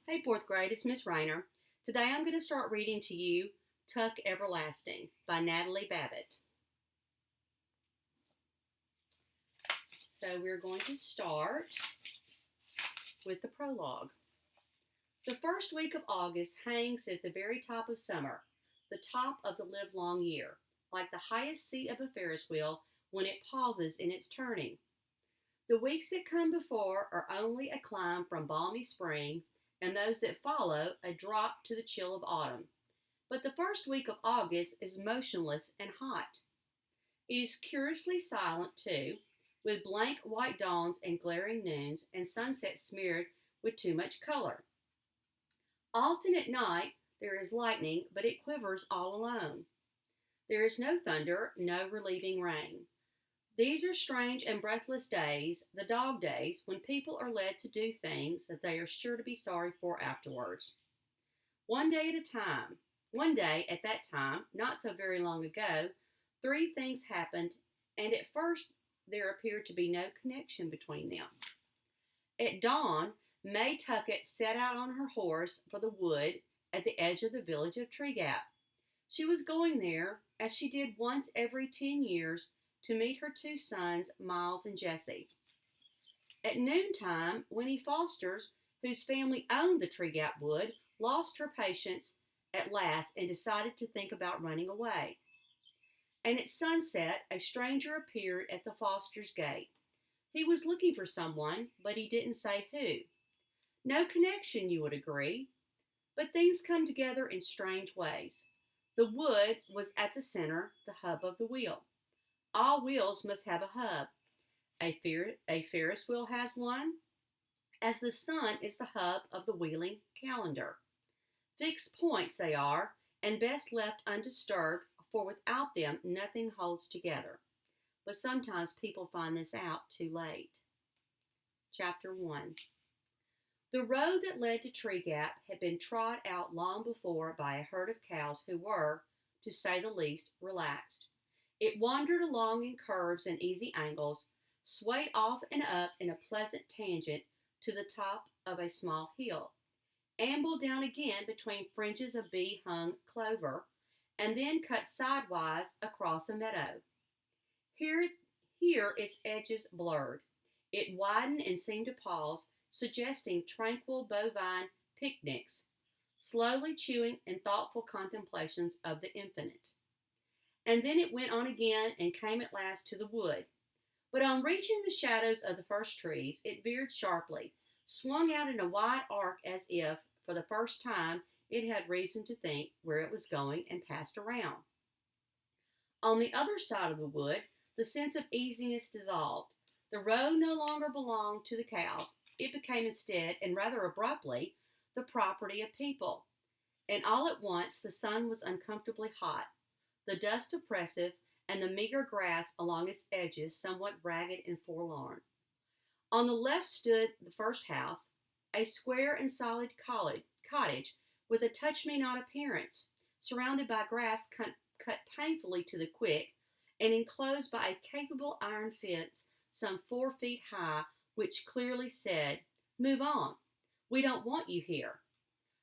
Hey, fourth grade, it's Miss Rayner. Today I'm going to start reading to you Tuck Everlasting by Natalie Babbitt. So we're going to start with the prologue. The first week of August hangs at the very top of summer, the top of the livelong year, like the highest seat of a Ferris wheel when it pauses in its turning. The weeks that come before are only a climb from balmy spring, and those that follow a drop to the chill of autumn. But the first week of August is motionless and hot. It is curiously silent, too, with blank white dawns and glaring noons and sunsets smeared with too much color. Often at night there is lightning, but it quivers all alone. There is no thunder, no relieving rain. These are strange and breathless days, the dog days, when people are led to do things that they are sure to be sorry for afterwards. One day at a time. One day, at that time, not so very long ago, three things happened, and at first there appeared to be no connection between them. At dawn, May Tuckett set out on her horse for the wood at the edge of the village of Tree Gap. She was going there, as she did once every 10 years, to meet her two sons, Miles and Jesse. At noontime, Winnie Foster, whose family owned the Tree Gap Wood, lost her patience at last and decided to think about running away. And at sunset, a stranger appeared at the Foster's gate. He was looking for someone, but he didn't say who. No connection, you would agree, but things come together in strange ways. The wood was at the center, the hub of the wheel. All wheels must have a hub. A Ferris wheel has one, as the sun is the hub of the wheeling calendar. Fixed points they are, and best left undisturbed, for without them nothing holds together. But sometimes people find this out too late. Chapter 1. The road that led to Tree Gap had been trod out long before by a herd of cows who were, to say the least, relaxed. It wandered along in curves and easy angles, swayed off and up in a pleasant tangent to the top of a small hill, ambled down again between fringes of bee-hung clover, and then cut sidewise across a meadow. Here its edges blurred. It widened and seemed to pause, suggesting tranquil bovine picnics, slowly chewing in thoughtful contemplations of the infinite. And then it went on again and came at last to the wood. But on reaching the shadows of the first trees, it veered sharply, swung out in a wide arc as if, for the first time, it had reason to think where it was going, and passed around. On the other side of the wood, the sense of easiness dissolved. The road no longer belonged to the cows. It became instead, and rather abruptly, the property of people. And all at once the sun was uncomfortably hot, the dust oppressive, and the meager grass along its edges somewhat ragged and forlorn. On the left stood the first house, a square and solid cottage with a touch-me-not appearance, surrounded by grass cut painfully to the quick, and enclosed by a capable iron fence some 4 feet high, which clearly said, "Move on. We don't want you here."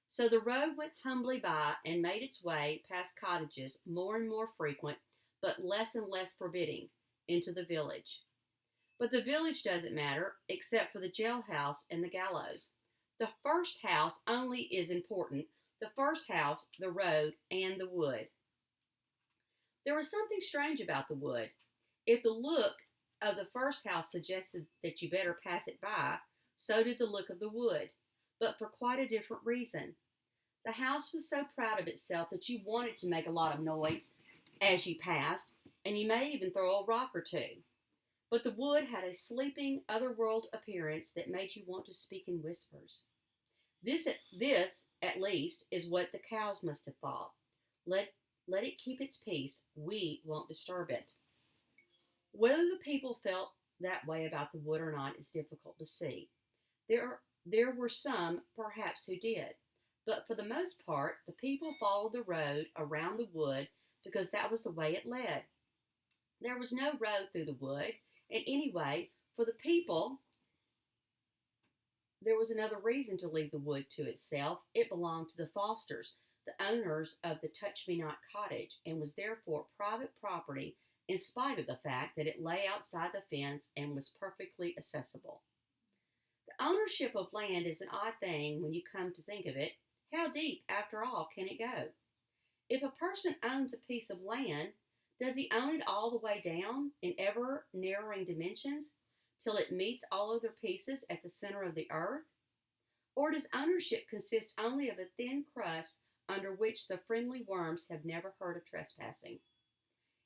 So the road went humbly by and made its way past cottages more and more frequent, but less and less forbidding, into the village. But the village doesn't matter, except for the jailhouse and the gallows. The first house only is important, the first house, the road, and the wood. There was something strange about the wood. If the look of the first house suggested that you better pass it by, so did the look of the wood, but for quite a different reason. The house was so proud of itself that you wanted to make a lot of noise as you passed, and you may even throw a rock or two. But the wood had a sleeping, otherworld appearance that made you want to speak in whispers. This, at least, is what the cows must have thought. Let it keep its peace. We won't disturb it. Whether the people felt that way about the wood or not is difficult to see. There were some, perhaps, who did. But for the most part, the people followed the road around the wood because that was the way it led. There was no road through the wood, and anyway, for the people, There was another reason to leave the wood to itself. It belonged to the Fosters, the owners of the Touch Me Not cottage, and was therefore private property in spite of the fact that it lay outside the fence and was perfectly accessible. The ownership of land is an odd thing when you come to think of it. How deep, after all, can it go? If a person owns a piece of land, does he own it all the way down in ever narrowing dimensions till it meets all other pieces at the center of the earth? Or does ownership consist only of a thin crust under which the friendly worms have never heard of trespassing?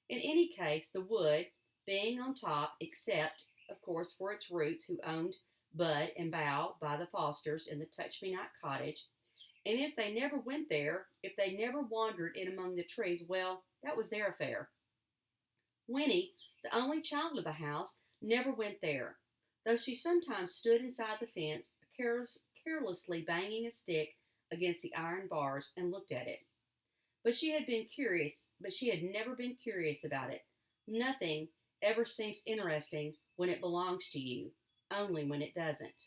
In any case, the wood, being on top, except, of course, for its roots, who owned Bud and Bow by the Fosters in the Touch Me Not cottage, and if they never went there, if they never wandered in among the trees, well, that was their affair. Winnie, the only child of the house, never went there, though she sometimes stood inside the fence, carelessly banging a stick against the iron bars and looked at it. But she had never been curious about it. Nothing ever seems interesting when it belongs to you, only when it doesn't.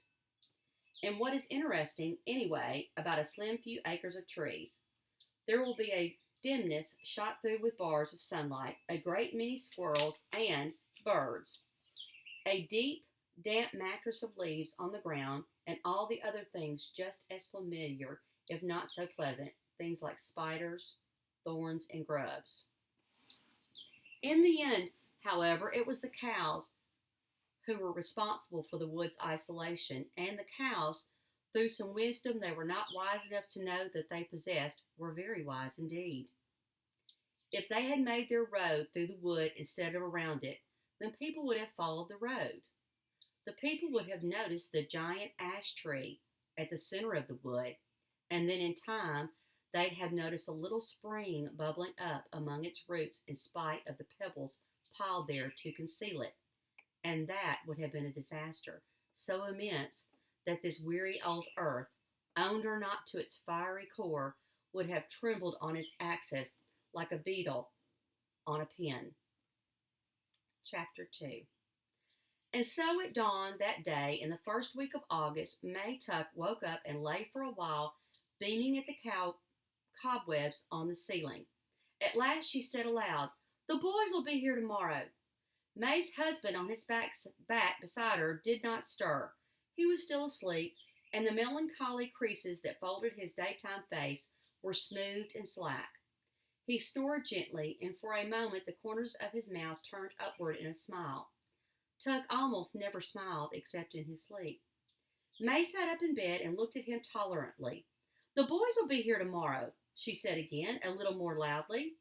And what is interesting, anyway, about a slim few acres of trees? There will be a dimness shot through with bars of sunlight, a great many squirrels and birds, a deep, damp mattress of leaves on the ground, and all the other things just as familiar, if not so pleasant, things like spiders, thorns, and grubs. In the end, however, it was the cows who were responsible for the wood's isolation, and the cows, through some wisdom they were not wise enough to know that they possessed, were very wise indeed. If they had made their road through the wood instead of around it, then people would have followed the road. The people would have noticed the giant ash tree at the center of the wood, and then in time they'd have noticed a little spring bubbling up among its roots in spite of the pebbles piled there to conceal it. And that would have been a disaster, so immense that this weary old earth, owned or not to its fiery core, would have trembled on its axis like a beetle on a pin. Chapter 2. And so at dawn that day, in the first week of August, May Tuck woke up and lay for a while, beaming at the cobwebs on the ceiling. At last she said aloud, "The boys will be here tomorrow." May's husband, on his back beside her, did not stir. He was still asleep, and the melancholy creases that folded his daytime face were smoothed and slack. He snored gently, and for a moment the corners of his mouth turned upward in a smile. Tuck almost never smiled except in his sleep. May sat up in bed and looked at him tolerantly. "The boys will be here tomorrow," she said again, a little more loudly.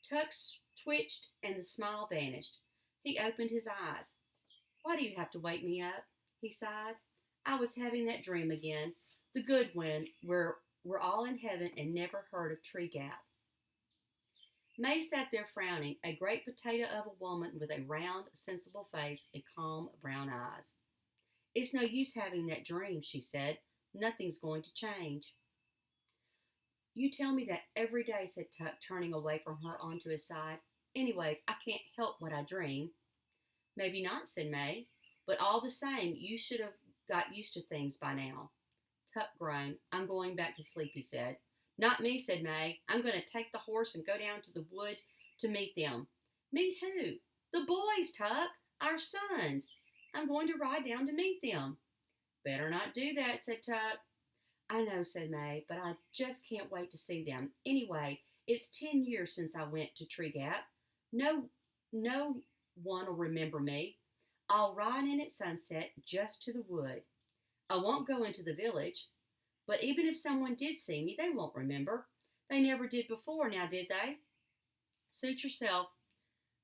Tuck twitched, and the smile vanished. He opened his eyes. "Why do you have to wake me up?" he sighed. "I was having that dream again, the good one, where we're all in heaven and never heard of Tree Gap." May sat there frowning, a great potato of a woman with a round, sensible face and calm brown eyes. "It's no use having that dream," she said. "Nothing's going to change." "You tell me that every day," said Tuck, turning away from her onto his side. "Anyways, I can't help what I dream." "Maybe not," said May. "But all the same, you should have got used to things by now." Tuck groaned. "I'm going back to sleep," he said. "Not me," said May. "I'm going to take the horse and go down to the wood to meet them." "Meet who?" "The boys, Tuck. Our sons. I'm going to ride down to meet them." "Better not do that," said Tuck. "I know," said May, "but I just can't wait to see them. Anyway, it's 10 years since I went to Tree Gap. No one'll remember me. I'll ride in at sunset just to the wood. I won't go into the village. But even if someone did see me, they won't remember. They never did before, now did they?" "Suit yourself,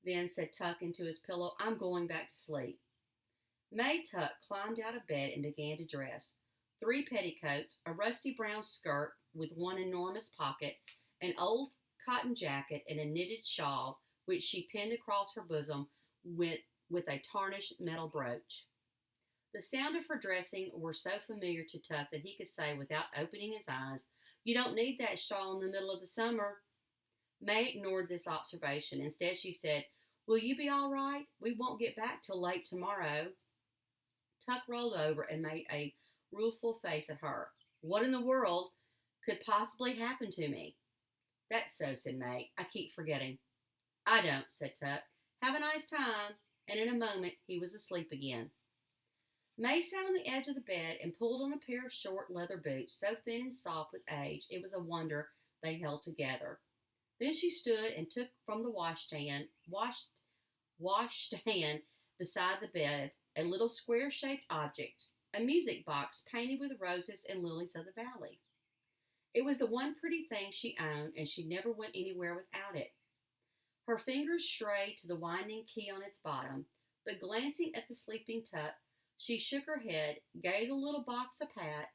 then," said Tuck into his pillow. "I'm going back to sleep." May Tuck climbed out of bed and began to dress. 3 petticoats, a rusty brown skirt with one enormous pocket, an old cotton jacket, and a knitted shawl, which she pinned across her bosom with a tarnished metal brooch. The sound of her dressing were so familiar to Tuck that he could say without opening his eyes, "You don't need that shawl in the middle of the summer." May ignored this observation. Instead, she said, "Will you be all right? We won't get back till late tomorrow." Tuck rolled over and made a rueful face at her. What in the world could possibly happen to me? That's so, said May. I keep forgetting. I don't, said Tuck. Have a nice time. And in a moment he was asleep again. May sat on the edge of the bed and pulled on a pair of short leather boots, so thin and soft with age it was a wonder they held together. Then she stood and took from the washstand beside the bed a little square-shaped object, a music box painted with roses and lilies of the valley. It was the one pretty thing she owned, and she never went anywhere without it. Her fingers strayed to the winding key on its bottom, but glancing at the sleeping Tuck, she shook her head, gave the little box a pat,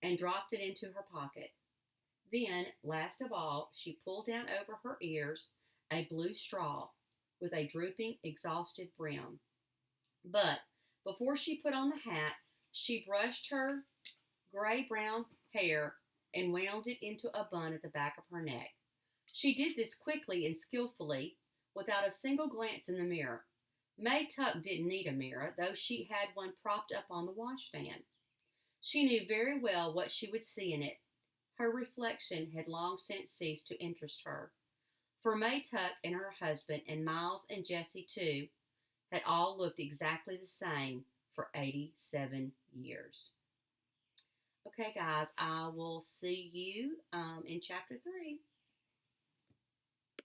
and dropped it into her pocket. Then, last of all, she pulled down over her ears a blue straw with a drooping, exhausted brim. But before she put on the hat, she brushed her gray-brown hair and wound it into a bun at the back of her neck. She did this quickly and skillfully, without a single glance in the mirror. May Tuck didn't need a mirror, though she had one propped up on the washstand. She knew very well what she would see in it. Her reflection had long since ceased to interest her, for May Tuck and her husband, and Miles and Jessie too, had all looked exactly the same for 87 years. Okay, guys, I will see you in chapter 3.